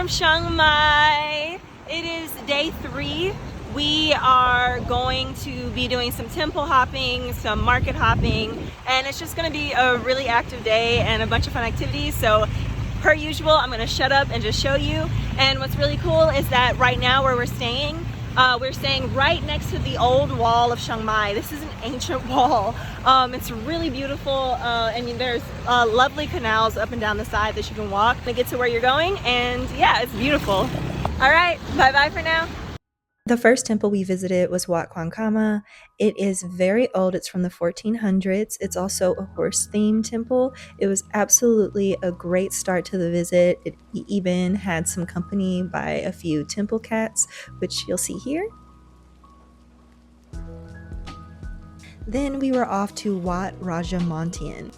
from Chiang Mai. It is day 3. We are going to be doing some temple hopping, some market hopping, and it's just going to be a really active day and a bunch of fun activities. So per usual, I'm going to shut up and just show you. And what's really cool is that right now where we're staying right next to the old wall of Chiang Mai. This is an ancient wall. It's really beautiful. I mean, there's lovely canals up and down the side that you can walk to get to where you're going. And yeah, it's beautiful. All right, bye-bye for now. The first temple we visited was Wat Rajamontean. It is very old. It's from the 1400s. It's also a horse-themed temple. It was absolutely a great start to the visit. It even had some company by a few temple cats, which you'll see here. Then we were off to Wat Rajamontean.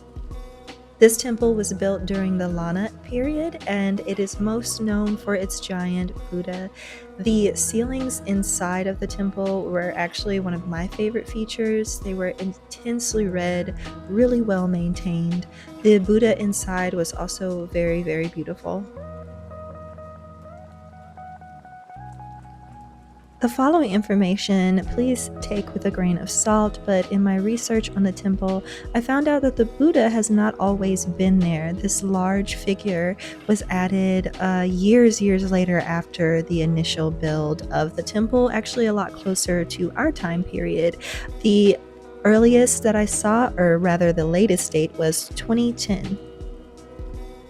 This temple was built during the Lana period, and it is most known for its giant Buddha. The ceilings inside of the temple were actually one of my favorite features. They were intensely red, really well maintained. The Buddha inside was also very, very beautiful. The following information, please take with a grain of salt, but in my research on the temple, I found out that the Buddha has not always been there. This large figure was added years later after the initial build of the temple, actually a lot closer to our time period. The earliest that I saw, or rather the latest date, was 2010.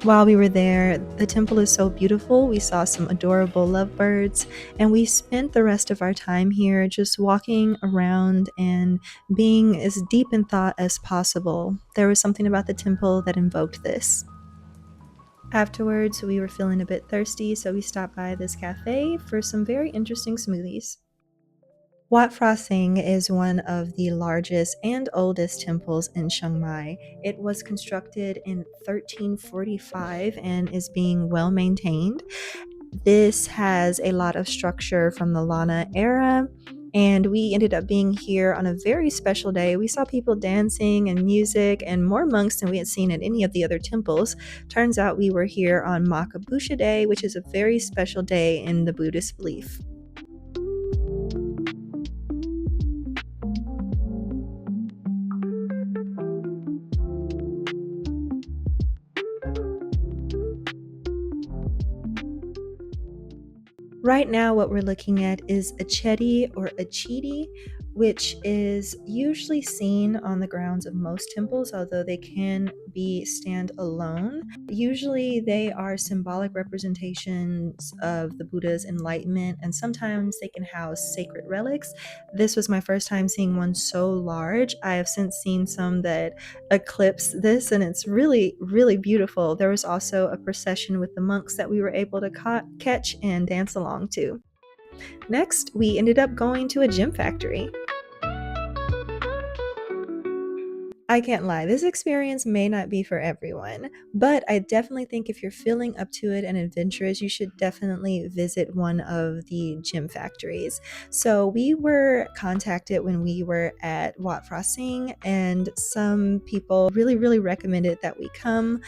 While we were there, the temple is so beautiful. We saw some adorable lovebirds, and we spent the rest of our time here just walking around and being as deep in thought as possible. There was something about the temple that invoked this. Afterwards, we were feeling a bit thirsty, so we stopped by this cafe for some very interesting smoothies. Wat Pra Singh is one of the largest and oldest temples in Chiang Mai. It was constructed in 1345 and is being well maintained. This has a lot of structure from the Lana era, and we ended up being here on a very special day. We saw people dancing and music and more monks than we had seen at any of the other temples. Turns out we were here on Makabusha Day, which is a very special day in the Buddhist belief. Right now, what we're looking at is a chedi or a chidi, which is usually seen on the grounds of most temples, although they can be standalone. Usually, they are symbolic representations of the Buddha's enlightenment, and sometimes they can house sacred relics. This was my first time seeing one so large. I have since seen some that eclipse this, and it's really, really beautiful. There was also a procession with the monks that we were able to catch and dance along to. Next, we ended up going to a gem factory. I can't lie, this experience may not be for everyone, but I definitely think if you're feeling up to it and adventurous, you should definitely visit one of the gem factories. So we were contacted when we were at Wat Pra Singh, and some people really recommended that we come.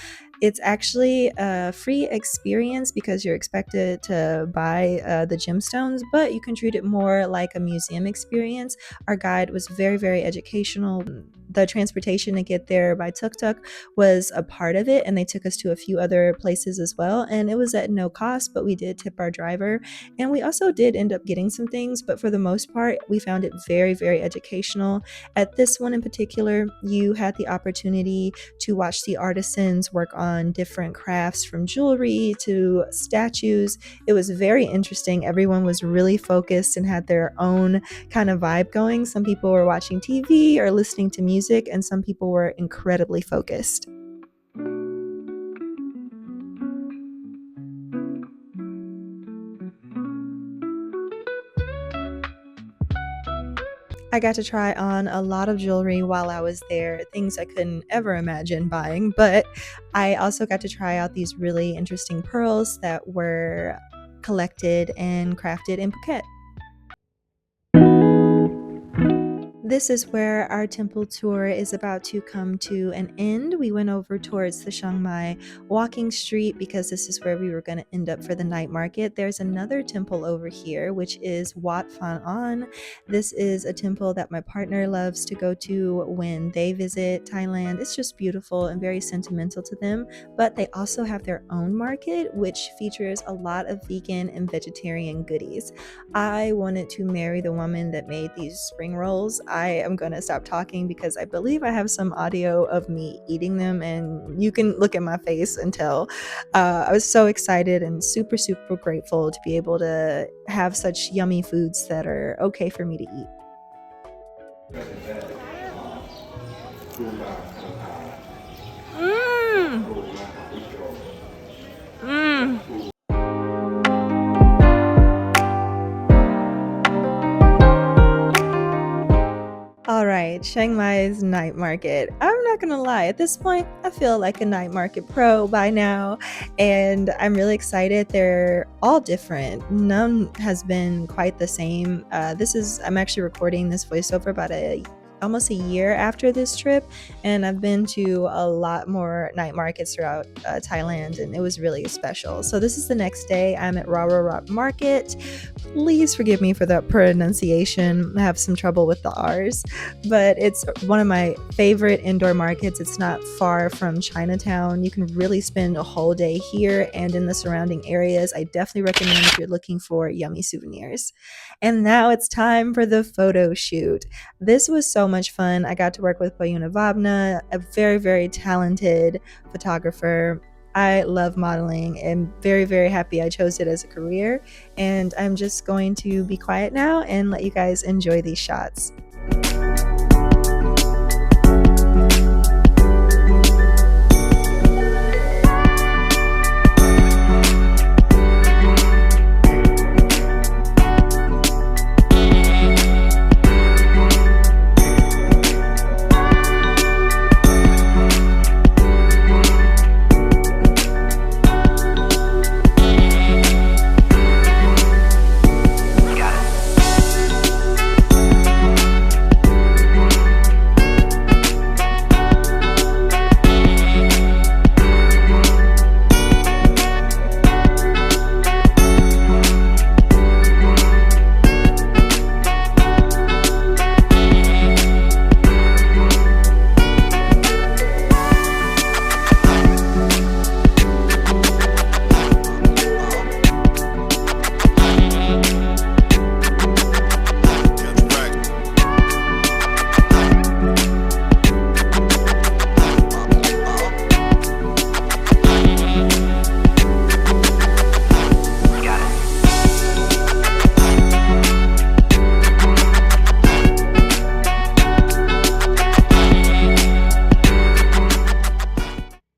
It's actually a free experience because you're expected to buy the gemstones, but you can treat it more like a museum experience. Our guide was very educational. The transportation to get there by tuk-tuk was a part of it, and they took us to a few other places as well, and it was at no cost, but we did tip our driver, and we also did end up getting some things, but for the most part, we found it very educational. At this one in particular, you had the opportunity to watch the artisans work on different crafts, from jewelry to statues. It was very interesting. Everyone was really focused and had their own kind of vibe going. Some people were watching TV or listening to music, and some people were incredibly focused. I got to try on a lot of jewelry while I was there, things I couldn't ever imagine buying, but I also got to try out these really interesting pearls that were collected and crafted in Phuket. This is where our temple tour is about to come to an end. We went over towards the Chiang Mai walking street because this is where we were going to end up for the night market. There's another temple over here, which is Wat Phan. This is a temple that my partner loves to go to when they visit Thailand. It's just beautiful and very sentimental to them, but they also have their own market, which features a lot of vegan and vegetarian goodies. I wanted to marry the woman that made these spring rolls. I am going to stop talking because I believe I have some audio of me eating them, and you can look at my face and tell. I was so excited and super, super grateful to be able to have such yummy foods that are okay for me to eat. Mmm. Mmm. All right, Chiang Mai's night market. I'm not gonna lie, at this point, I feel like a night market pro by now, and I'm really excited. They're all different. None has been quite the same. I'm actually recording this voiceover about almost a year after this trip, and I've been to a lot more night markets throughout Thailand, and it was really special. So this is the next day. I'm at Rad Rabbit Market. Please forgive me for the pronunciation. I have some trouble with the R's, but it's one of my favorite indoor markets. It's not far from Chinatown. You can really spend a whole day here and in the surrounding areas. I definitely recommend if you're looking for yummy souvenirs. And now it's time for the photo shoot. This was so much fun. I got to work with Poyunna Vabna, a very, very talented photographer. I love modeling and very, very happy I chose it as a career. And I'm just going to be quiet now and let you guys enjoy these shots.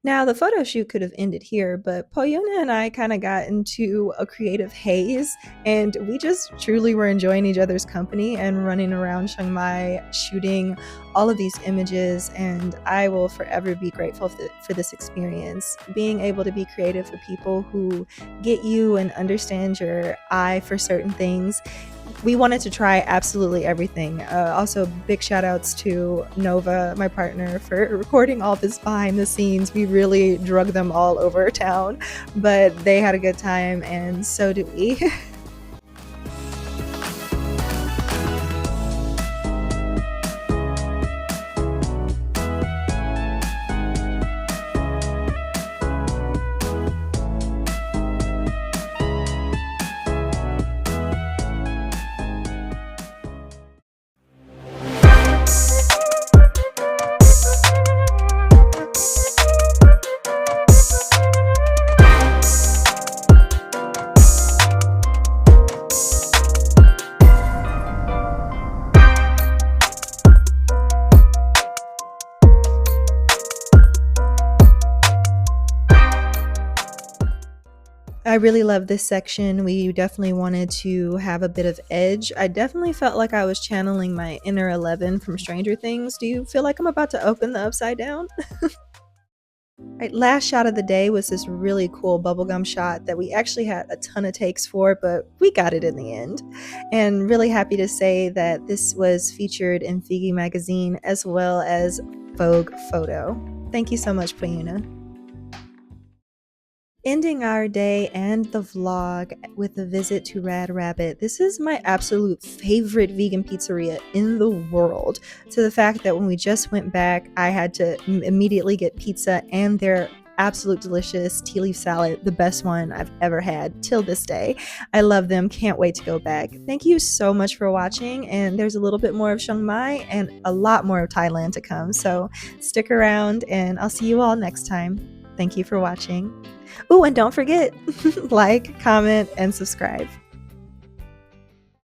Now, the photo shoot could have ended here, but Poyunna and I kind of got into a creative haze, and we just truly were enjoying each other's company and running around Chiang Mai shooting all of these images, and I will forever be grateful for this experience. Being able to be creative with people who get you and understand your eye for certain things. We wanted to try absolutely everything. Also, big shout outs to Nova, my partner, for recording all this behind the scenes. We really drug them all over town, but they had a good time, and so did we. I really love this section. We definitely wanted to have a bit of edge. I definitely felt like I was channeling my inner 11 from Stranger Things. Do you feel like I'm about to open the Upside Down? Right, last shot of the day was this really cool bubblegum shot that we actually had a ton of takes for, but we got it in the end. And really happy to say that this was featured in Figi magazine as well as Vogue Photo. Thank you so much, Poyunna. Ending our day and the vlog with a visit to Rad Rabbit. This is my absolute favorite vegan pizzeria in the world, to the fact that when we just went back, I had to immediately get pizza and their absolute delicious tea leaf salad, the best one I've ever had till this day. I love them, can't wait to go back. Thank you so much for watching, and there's a little bit more of Chiang Mai and a lot more of Thailand to come, so stick around and I'll see you all next time. Thank you for watching. Oh, and don't forget, like, comment, and subscribe.